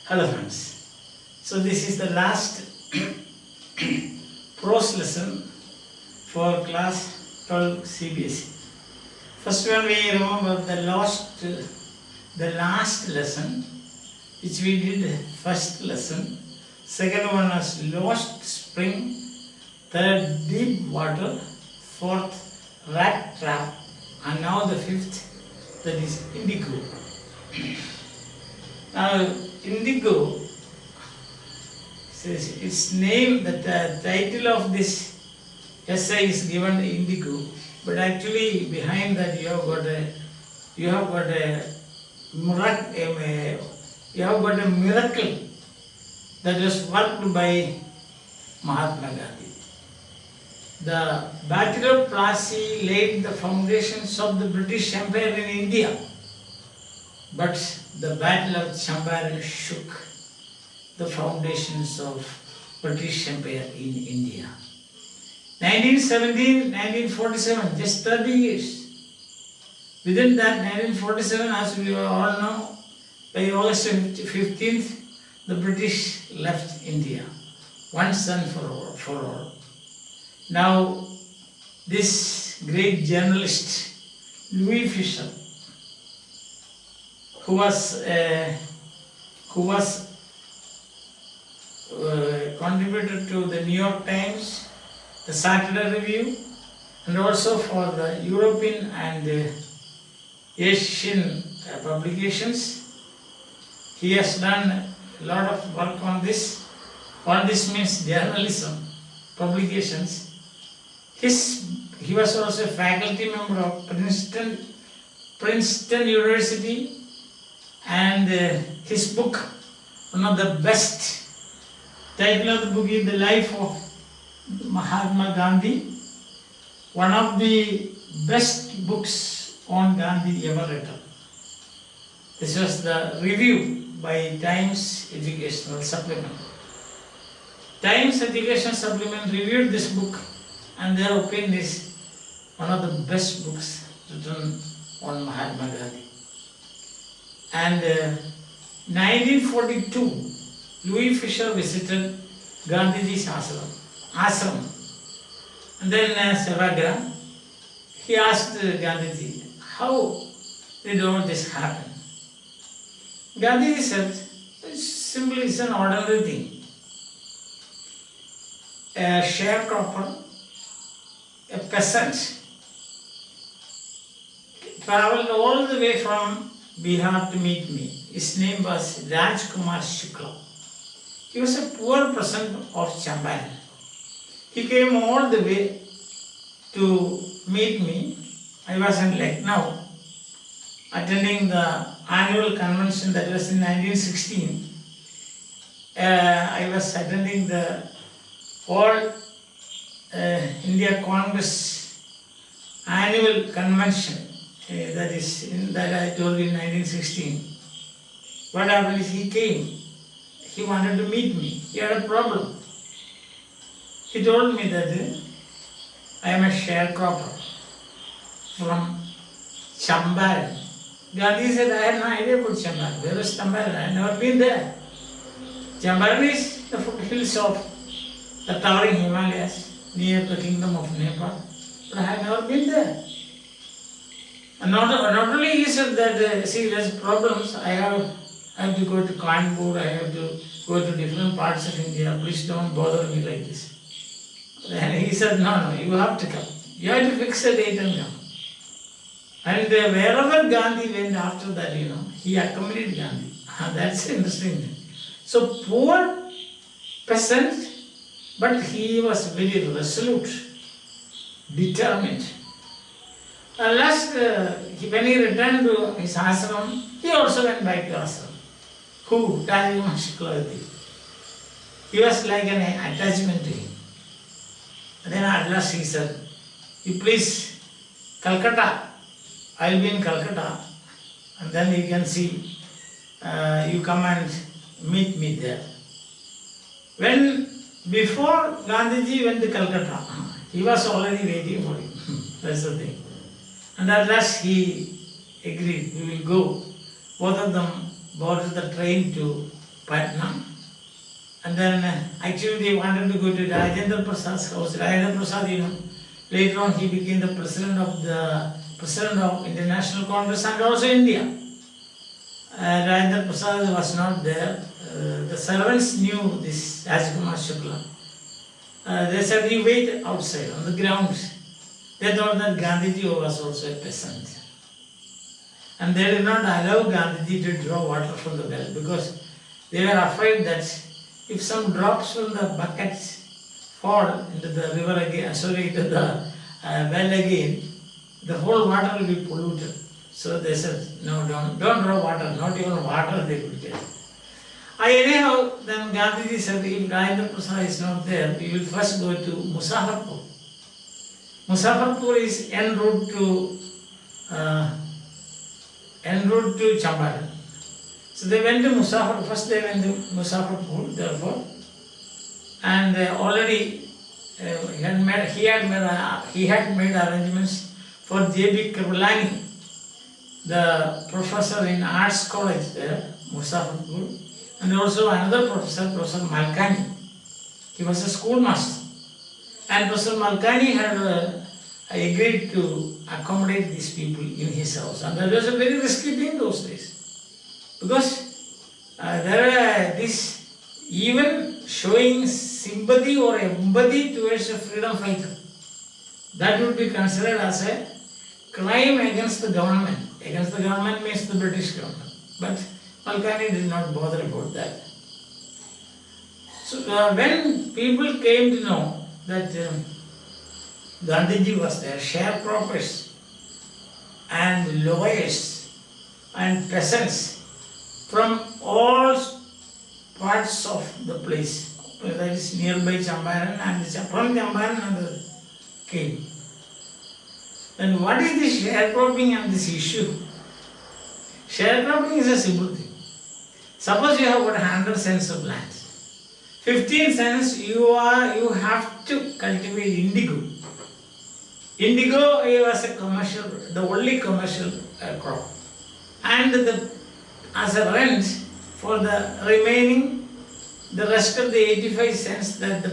Hello friends. So this is the last prose lesson for class 12 CBSE. First one we remember the last lesson which we did first lesson. Second one was lost spring. Third deep water. Fourth rat trap. And now the fifth, that is indigo. Now indigo, its name, the title of this essay is given indigo, but actually behind that you have got a miracle that was worked by Mahatma Gandhi. The Battle of Plassey laid the foundations of the British Empire in India, but the Battle of Champaran shook the foundations of British Empire in India. 1917, 1947, just 30 years. Within that 1947, as we all know, by August 15th, the British left India, once and for all. Now, this great journalist, Louis Fisher, who was contributed to the New York Times, the Saturday Review, and also for the European and Asian publications. He has done a lot of work on this. All this means journalism, publications. He was also a faculty member of Princeton University, and his book, one of the best, title of the book is The Life of Mahatma Gandhi, one of the best books on Gandhi ever written. This was the review by Times Educational Supplement. Times Educational Supplement reviewed this book, and their opinion is one of the best books written on Mahatma Gandhi. And 1942, Louis Fisher visited Gandhiji's ashram, and then Sevagram. He asked Gandhiji, how did all this happen? Gandhiji said, it's an ordinary thing. A sharecropper, a peasant, traveled all the way from Bihar to meet me. His name was Rajkumar Shukla. He was a poor peasant of Champaran. He came all the way to meet me. I was in Lucknow attending the annual convention that was in 1916. I was attending the All India Congress annual convention. That I told you in 1916. What happened is he came. He wanted to meet me. He had a problem. He told me that I am a sharecropper from Champaran. Gandhi said, I had no idea about Champaran. Where was Champaran? I had never been there. Champaran is the foothills of the towering Himalayas near the kingdom of Nepal. But I had never been there. And not only he said that, there's problems, I have to go to Kanpur, I have to go to different parts of India, please don't bother me like this. Then he said, no, you have to come. You have to fix a date and come. And wherever Gandhi went after that, he accompanied Gandhi. That's interesting thing. So poor peasant, but he was very resolute, determined. Last, when he returned to his ashram, he also went back to ashram. Who? Rajkumar Shukla. He was like an attachment to him. And then at last he said, you please, Calcutta, I will be in Calcutta, and then you can see, you come and meet me there. Before Gandhiji went to Calcutta, he was already waiting for him. That's the thing. And at last he agreed, we will go. Both of them boarded the train to Patna. And then actually they wanted to go to Rajendra Prasad's house. Rajendra Prasad, later on he became the president of International Congress and also India. Rajendra Prasad was not there. The servants knew this Rajkumar Shukla. They said, you wait outside on the ground. They thought that Gandhiji was also a peasant. And they did not allow Gandhiji to draw water from the well because they were afraid that if some drops from the buckets fall into the river again, into the well again, the whole water will be polluted. So they said, no, don't draw water, not even water they could get. Anyhow, then Gandhiji said, if Rajendra Prasad is not there, we will first go to Muzaffarpur. Muzaffarpur is en route to Champaran. So they went to Muzaffarpur, first they went to Muzaffarpur, therefore, and already he had made arrangements for J.B. Kripalani, the professor in Arts College there, Muzaffarpur, and also another professor, Professor Malkani. He was a schoolmaster. And Professor Malkani had agreed to accommodate these people in his house. And that was a very risky thing those days. Because there were this, even showing sympathy or empathy towards a freedom fighter, that would be considered as a crime against the government. Against the government means the British government. But Malkani did not bother about that. So when people came to know that Gandhiji was there, sharecroppers and lawyers and peasants from all parts of the place, that is nearby Champaran and from Champaran and came. Then what is this sharecropping and this issue? Sharecropping is a simple thing. Suppose you have got 100 cents of land. 15 cents you have to cultivate indigo. Indigo was the only commercial crop. And as a rent for the remaining, the rest of the 85 cents that the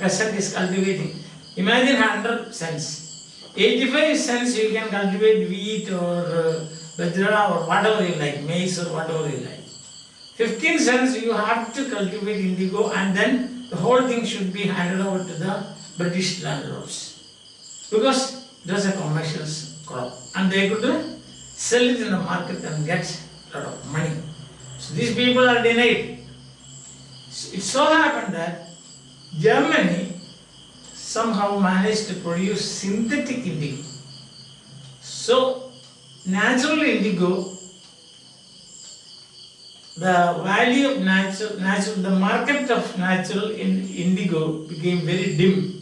peasant is cultivating. Imagine 100 cents. 85 cents you can cultivate wheat or bajra or whatever you like, maize or whatever you like. 15 cents you have to cultivate indigo, and then the whole thing should be handed over to the British landlords. Because it was a commercial crop and they could sell it in the market and get a lot of money. So these people are denied. It so happened that Germany somehow managed to produce synthetic indigo. So natural indigo, the value of the market of natural indigo became very dim.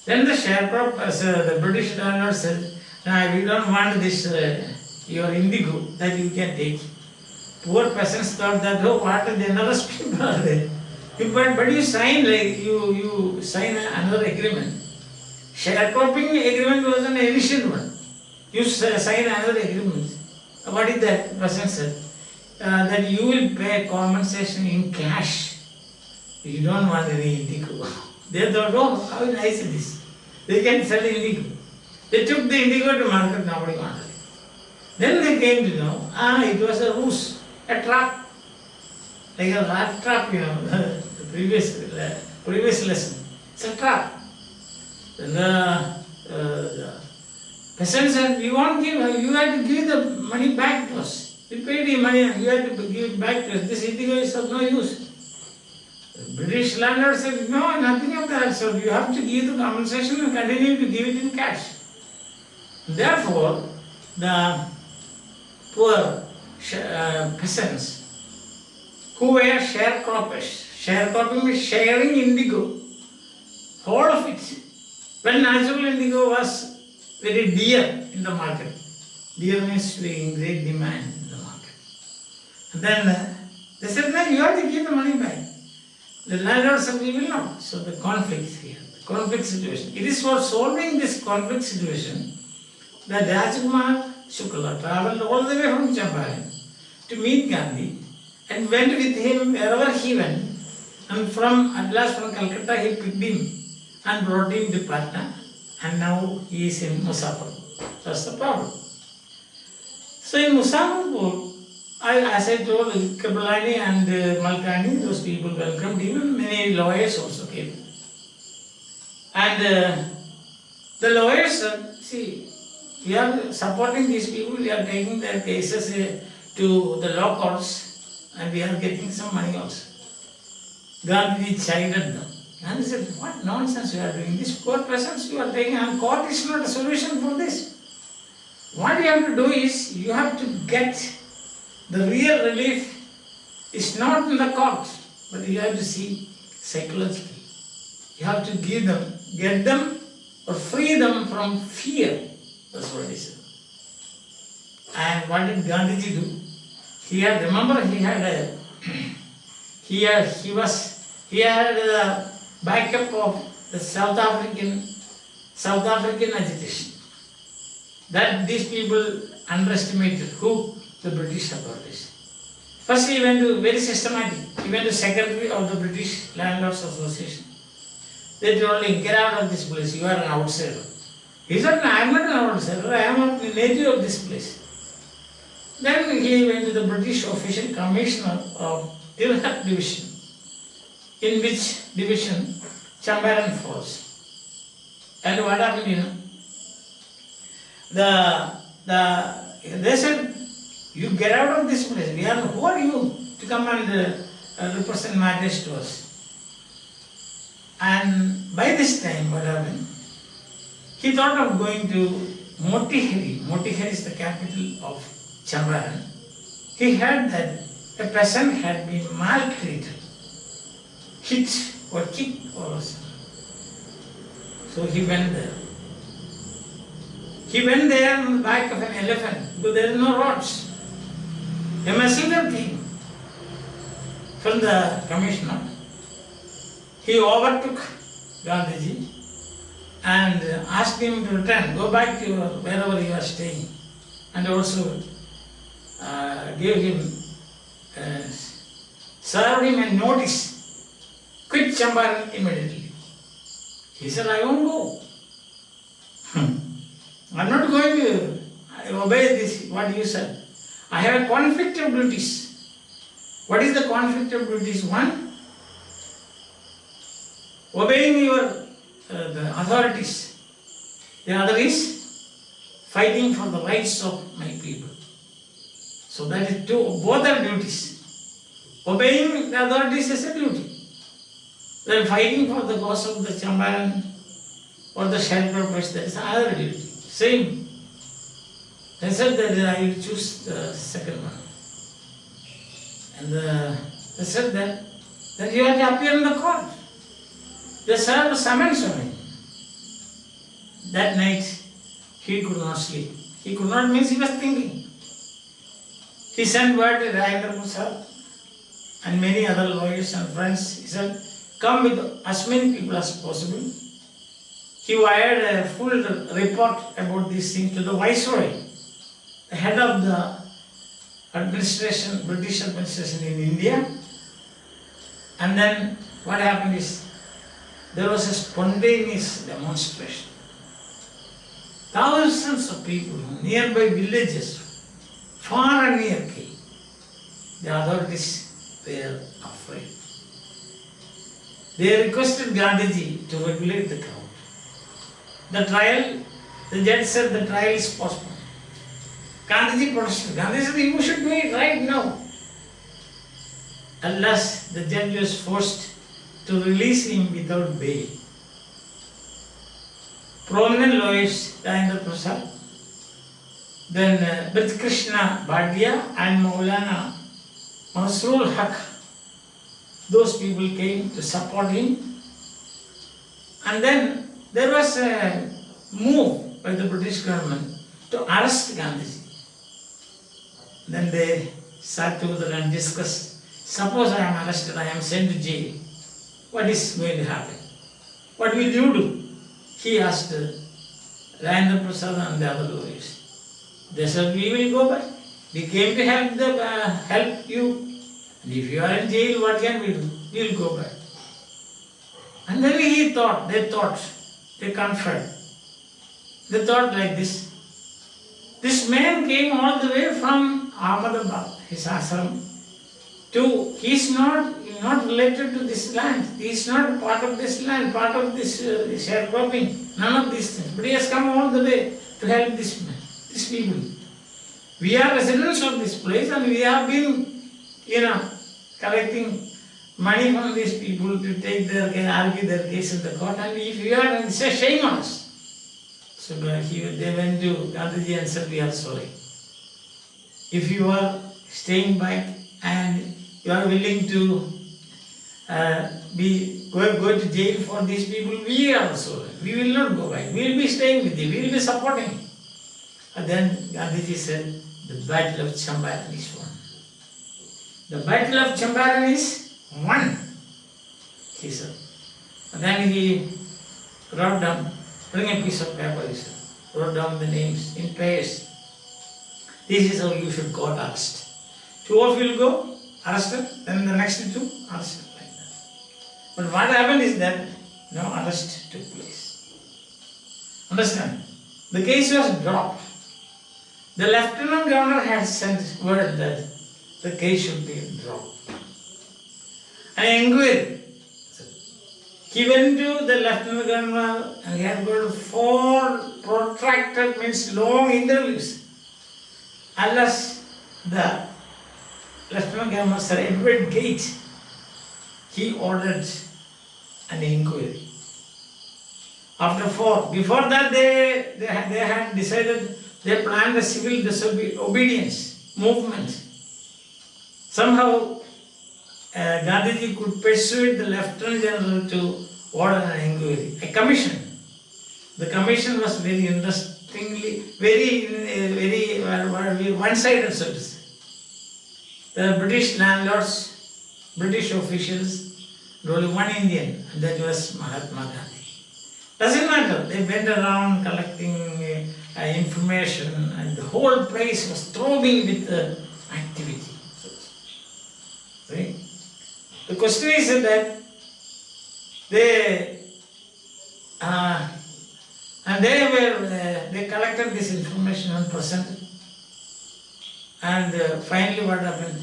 Then the sharecroppers, the British landlord said, "No, we don't want this your indigo that you can take." Poor peasants thought that, oh, what the generous people are there. But you sign you sign another agreement. Sharecropping agreement was an initial one. You sign another agreement. What is that? Peasant said that you will pay compensation in cash. You don't want any indigo. They thought, oh, how nice it is. They can sell indigo. They took the indigo to market, nobody wanted it. Then they came to know, it was a ruse, a trap. Like a rat trap, the previous lesson. It's a trap. Then the peasant said, we won't give, you have to give the money back to us. We paid the money and you have to give it back to us. This indigo is of no use. The British landlord said, no, nothing of that sort. You have to give the compensation and continue to give it in cash. Therefore, the poor peasants who were sharecroppers, sharecropping means sharing indigo, whole of it. When natural indigo was very dear in the market, dear means in great demand in the market. And then they said, no, you have to give the money back. The landlord said, we will not. So the conflict here, the conflict situation. It is for solving this conflict situation that Rajkumar Shukla travelled all the way from Champaran to meet Gandhi and went with him wherever he went. And at last from Calcutta he picked him and brought him to Patna, and now he is in Muzaffarpur. That's the problem. So in Muzaffarpur, as I told, Kripalani and Malkani, those people welcomed him. Many lawyers also came. And the lawyers said, see, we are supporting these people, we are taking their cases to the law courts, and we are getting some money also. Gandhi chided them. Gandhi said, what nonsense you are doing? This poor persons you are taking, and court is not a solution for this. What you have to do is, you have to get the real relief is not in the court, but you have to see psychologically. You have to get them or free them from fear. That's what he said. And what did Gandhiji do? He had a backup of the South African agitation. That these people underestimated who? The British authorities. First he went to, very systematic, he went to Secretary of the British Landlords Association. They told him, get out of this place, you are an outsider. He said, no, I am not an outsider, I am a native of this place. Then he went to the British Official Commissioner of Tirhat Division, in which division Champaran falls. And what happened, you know? They said, you get out of this place. Who are you to come and represent matters to us? And by this time, what happened? He thought of going to Motihari. Motihari is the capital of Champaran. He heard that a peasant had been maltreated, hit or kicked or something. So he went there. He went there on the back of an elephant because there is no roads. A messenger came from the commissioner. He overtook Gandhiji and asked him to return, go back to wherever you are staying, and also gave him, served him a notice, quit Champaran immediately. He said, I won't go. I'm not going to obey this, what you said. I have a conflict of duties. What is the conflict of duties? One, obeying the authorities. The other is fighting for the rights of my people. So that is two, both are duties. Obeying the authorities is a duty. Then fighting for the cause of the Champaran or the sharecroppers, that is another duty. Same. They said that I will choose the second one. And they said that you have to appear in the court. They served a summons on him. That night, he could not sleep. He could not, means he was thinking. He sent word to Rajendra Prasad and many other lawyers and friends. He said, come with as many people as possible. He wired a full report about this thing to the Viceroy, the head of the administration, British administration in India. And then what happened is, there was a spontaneous demonstration. Thousands of people, nearby villages, far and near came. The authorities were afraid. They requested Gandhiji to regulate the crowd. The trial, the judge said the trial is postponed. Gandhiji protested. Gandhiji said, you should do it right now. At last, the judge was forced to release him without bail. Prominent lawyers, Rajendra Prasad, then Brij Krishna Bhatia and Maulana Masroor Haq, those people came to support him. And then there was a move by the British government to arrest Gandhiji. Then they sat together and discussed, suppose I am arrested, I am sent to jail. What is going to happen? What will you do? He asked Rajendra Prasad and the other lawyers. They said, we will go back. We came to help you. And if you are in jail, what can we do? We will go back. And then they conferred. They thought like this. This man came all the way from Ahmedabad, his ashram, he is not related to this land. He is not part of this land, part of this sharecropping, none of these things. But he has come all the way to help this man, these people. We are residents of this place and we have been, collecting money from these people to take argue their case in the court, and if you are, it's a shame on us. So they went to Gandhiji and said, we are sorry. If you are staying back and you are willing to go to jail for these people, we are sorry. We will not go back. We will be staying with you. We will be supporting you. And then Gandhiji said, the battle of Champaran is won. The battle of Champaran is won, he said. And then he wrote down, bring a piece of paper, he said. Wrote down the names in pairs. This is how you should go arrest. 2 of you will go arrested, then the next 2 arrested like that. But what happened is that no arrest took place. Understand? The case was dropped. The Lieutenant Governor had sent word that the case should be dropped. An inquiry. He went to the Lieutenant Governor and he had got 4 protracted, means long interviews. Unless the Lieutenant Governor, Sir Edward Gate, he ordered an inquiry. After 4, before that they had decided, they planned a civil disobedience movement. Somehow Gandhiji could persuade the Lieutenant General to order an inquiry, a commission. The commission was very interestingly, very one-sided, so to say. The British landlords, British officials, and only one Indian, and that was Mahatma Gandhi. Doesn't matter, they went around collecting information and the whole place was throbbing with activity. Right? The question is that they collected this information and presented, and finally what happened?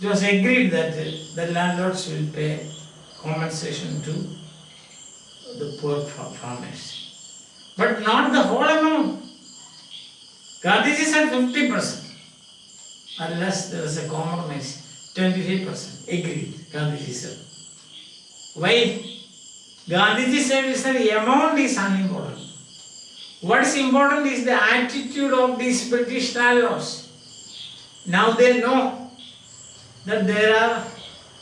It was agreed that the landlords will pay compensation to the poor farmers, but not the whole amount. Gandhiji said 50%, unless there was a compromise. 25% agreed, Gandhiji said. Why? Gandhiji said the amount is unimportant. What is important is the attitude of these British landlords. Now they know that there are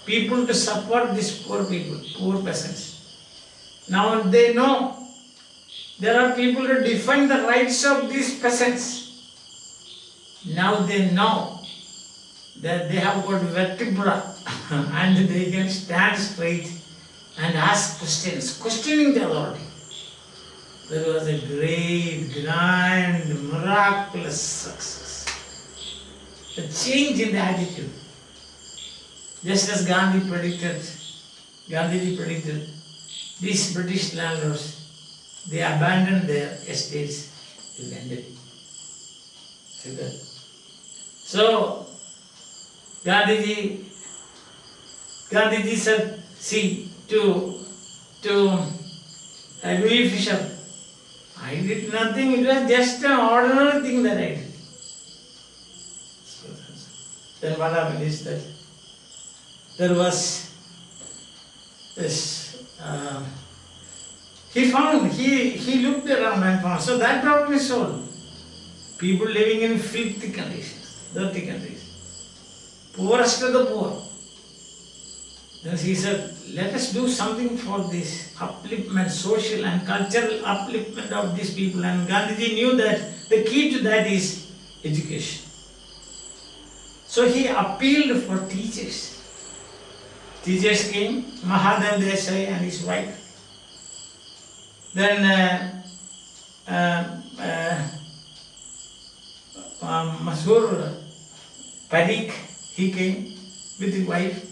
people to support these poor people, poor peasants. Now they know there are people to defend the rights of these peasants. Now they know that they have got vertebra and they can stand straight and ask questions, questioning the authority. There was a great, grand, miraculous success. A change in the attitude. Just as Gandhiji predicted, these British landlords, they abandoned their estates to lend it. See that? So, Gandhiji said, see, to Louis Fisher, I did nothing, it was just an ordinary thing that I did. Then what happened is that there was this, he looked around and found, so that problem is solved. People living in filthy conditions, dirty conditions. Poorest of the poor. Then he said, let us do something for this upliftment, social and cultural upliftment of these people. And Gandhiji knew that the key to that is education. So he appealed for teachers. Teachers came, Mahadev Desai and his wife. Then Mazur Parikh, he came. with his wife.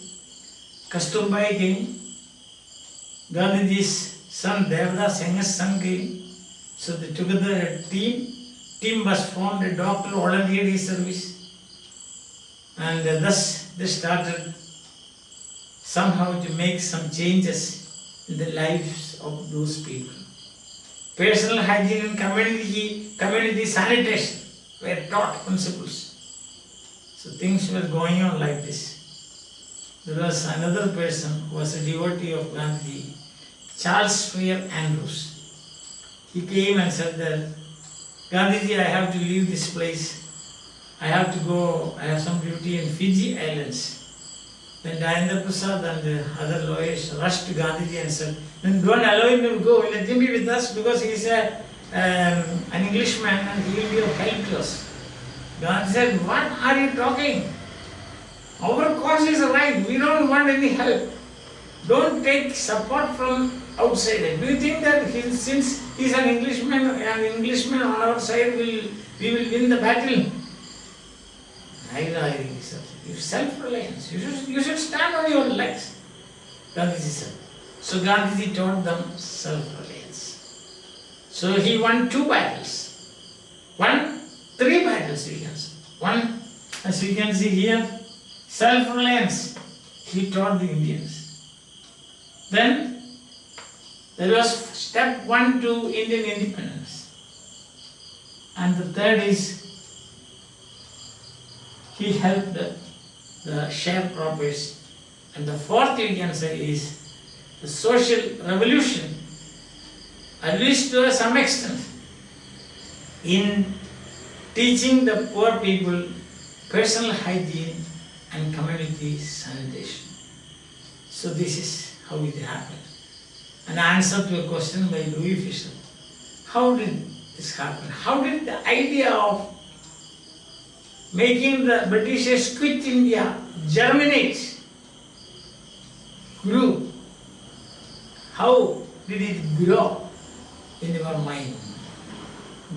Kasturbai came. Gandhiji's son Devdas, youngest son, came. So they together a team. Team was formed, a doctor volunteered his service. And thus they started somehow to make some changes in the lives of those people. Personal hygiene and community sanitation were taught principles. So things were going on like this. There was another person who was a devotee of Gandhiji, Charles Freer Andrews. He came and said that, Gandhiji, I have to leave this place. I have to go, I have some duty in Fiji Islands. Then Dayendra Prasad and the other lawyers rushed to Gandhiji and said, then don't allow him to go, let him be with us because he is an Englishman and he will be of help to us. Gandhi said, what are you talking? Our cause is right, we don't want any help. Don't take support from outside. Do you think that since he is an Englishman on our side, we will win the battle? I said, self-reliance. You should stand on your legs. Gandhiji said. So Gandhiji taught them self-reliance. So he won 2 battles. 3 battles you can say. One, as you can see here, self-reliance. He taught the Indians. Then there was step 1 to Indian independence. And the third is he helped the sharecroppers. And the fourth you can say is the social revolution, at least to some extent, in teaching the poor people personal hygiene and community sanitation. So this is how it happened. An answer to a question by Louis Fisher. How did this happen? How did the idea of making the Britishers quit India germinate, grew? How did it grow in your mind?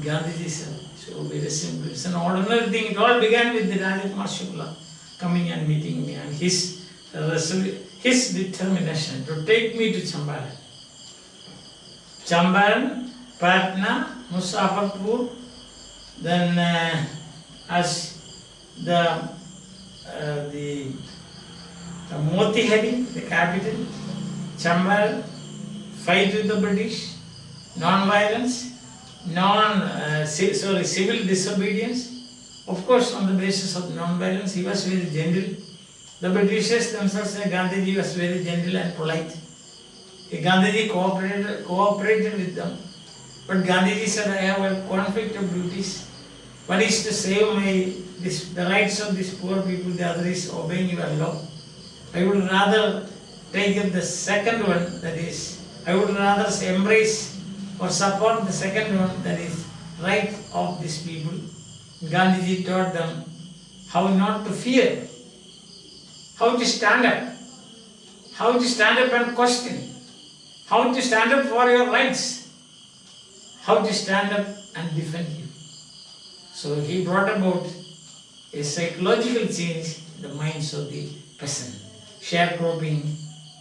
Gandhiji said, so very simple. It's an ordinary thing. It all began with the Rajkumar Shukla coming and meeting me and his determination to take me to Champaran. Champaran, Patna, Muzaffarpur, then as the Motihari, the capital, Champaran, fight with the British, non-violence, civil disobedience. Of course, on the basis of non-violence, he was very gentle. The Britishers themselves said Gandhiji was very gentle and polite. Gandhiji cooperated with them. But Gandhiji said, I have a conflict of duties. One is to save the rights of these poor people, the other is obeying your law. I would rather take up the second one, that is, I would rather embrace or support the second one, that is, right of these people. Gandhiji taught them how not to fear, how to stand up and question, how to stand up for your rights, how to stand up and defend you. So he brought about a psychological change in the minds of the peasant. Sharecropping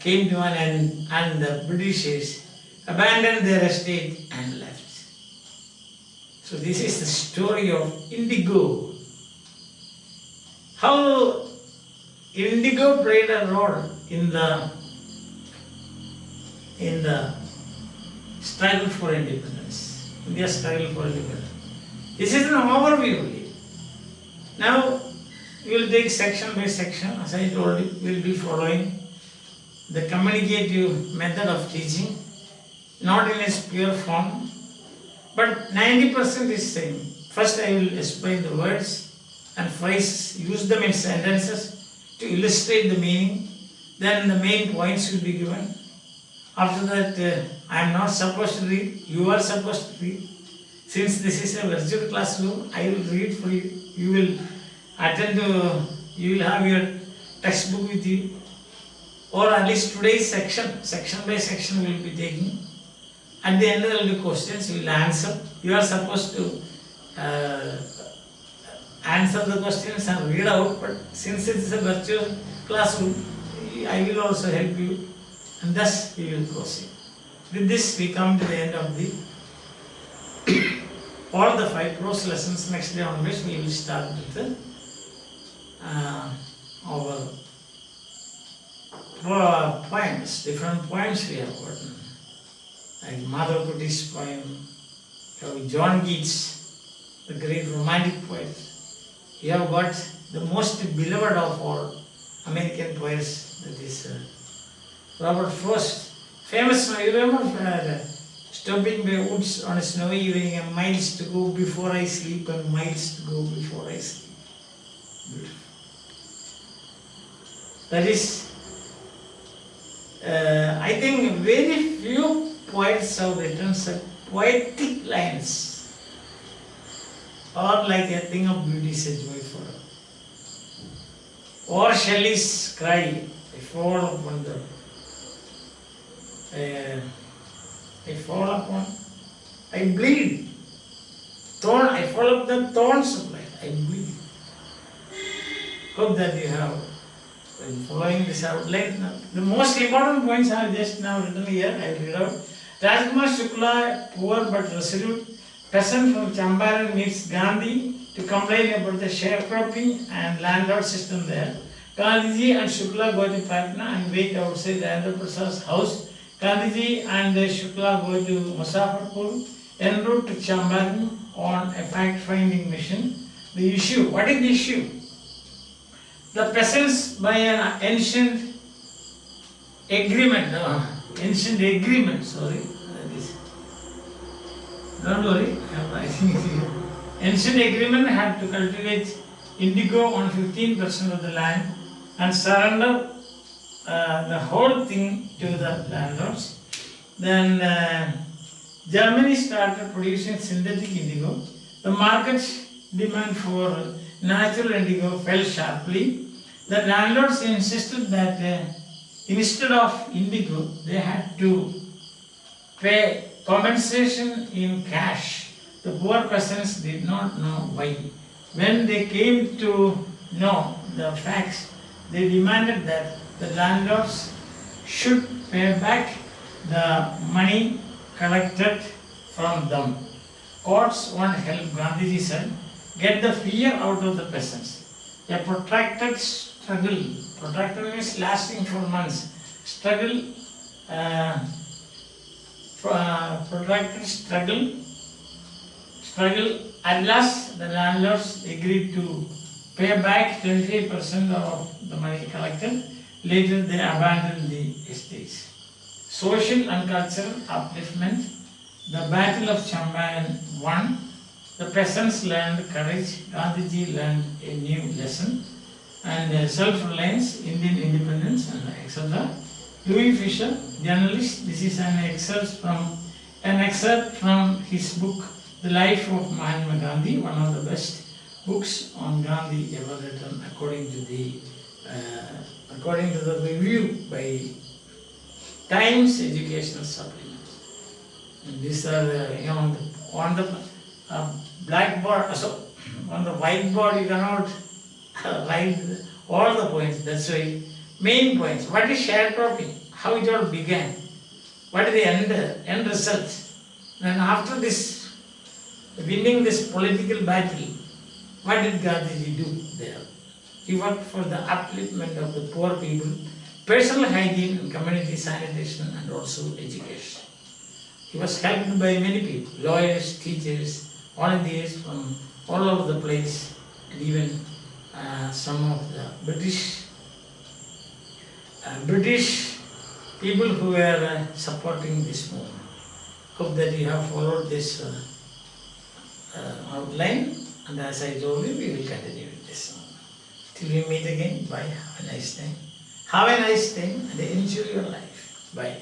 came to an end and the Britishers abandoned their estate and left. So this is the story of indigo. How indigo played a role in the struggle for independence, India's struggle for independence. This is an overview only. Now we will take section by section. As I told you, we will be following the communicative method of teaching, not in its pure form, but 90% is same. First I will explain the words and phrases, use them in sentences to illustrate the meaning. Then the main points will be given. After that, I am not supposed to read, you are supposed to read. Since this is a virtual classroom, I will read for you. You will you will have your textbook with you. Or at least today's section by section we will be taking. At the end there will be questions, you will answer. You are supposed to answer the questions and read out, but since it is a virtual classroom, I will also help you, and thus we will proceed. With this, we come to the end of the all the 5 prose lessons. Next day onwards, we will start with the our poems. Different poems we have gotten, like Madhavaputi's poem, John Keats, the great romantic poet. We have got the most beloved of all American poets, that is Robert Frost. Famous, you remember, stopping by woods on a snowy evening, and miles to go before I sleep, and miles to go before I sleep. Beautiful. That is, I think very few poets have written such poetic lines, or like a thing of beauty, such joy for her. Or Shelley's cry, I fall upon the I bleed. I fall upon the thorns of life. I bleed. Hope that you have been following this outline. The most important points I have just now written here. I will read out. Rajkumar Shukla, poor but resolute peasant from Champaran, meets Gandhi to complain about the sharecropping and landlord system there. Gandhiji and Shukla go to Patna and wait outside Rajendra Prasad's house. Gandhiji and Shukla go to Muzaffarpur en route to Champaran on a fact-finding mission. The issue, what is the issue? The peasants by an ancient agreement, don't worry, I think ancient agreement had to cultivate indigo on 15% of the land and surrender the whole thing to the landlords. Then Germany started producing synthetic indigo. The market demand for natural indigo fell sharply. The landlords insisted that instead of indigo, they had to pay compensation in cash. The poor peasants did not know why. When they came to know the facts, they demanded that the landlords should pay back the money collected from them. Courts won't help, Gandhiji said. Get the fear out of the peasants. A protracted struggle, protracted means lasting for months, protracted struggle. At last, the landlords agreed to pay back 25% of the money collected. Later, they abandoned the estates. Social and cultural upliftment. The Battle of Champaran won. The peasants learned courage. Gandhiji learned a new lesson. And self-reliance, Indian independence, and etc. Louis Fisher, journalist. This is an excerpt from his book, The Life of Mahatma Gandhi, one of the best books on Gandhi ever written, according to the review by Times Educational Supplement. And these are on the blackboard, so on the whiteboard you cannot write all the points. That's why main points. What is sharecropping? How it all began? What is the end result? And after this, winning this political battle, what did Gandhiji do there? He worked for the upliftment of the poor people, personal hygiene and community sanitation, and also education. He was helped by many people, lawyers, teachers, volunteers from all over the place, and even some of the British people who were supporting this movement. Hope that you have followed this outline, and as I told you, we will continue with this. Till we meet again, bye. Have a nice time. Have a nice time and enjoy your life. Bye.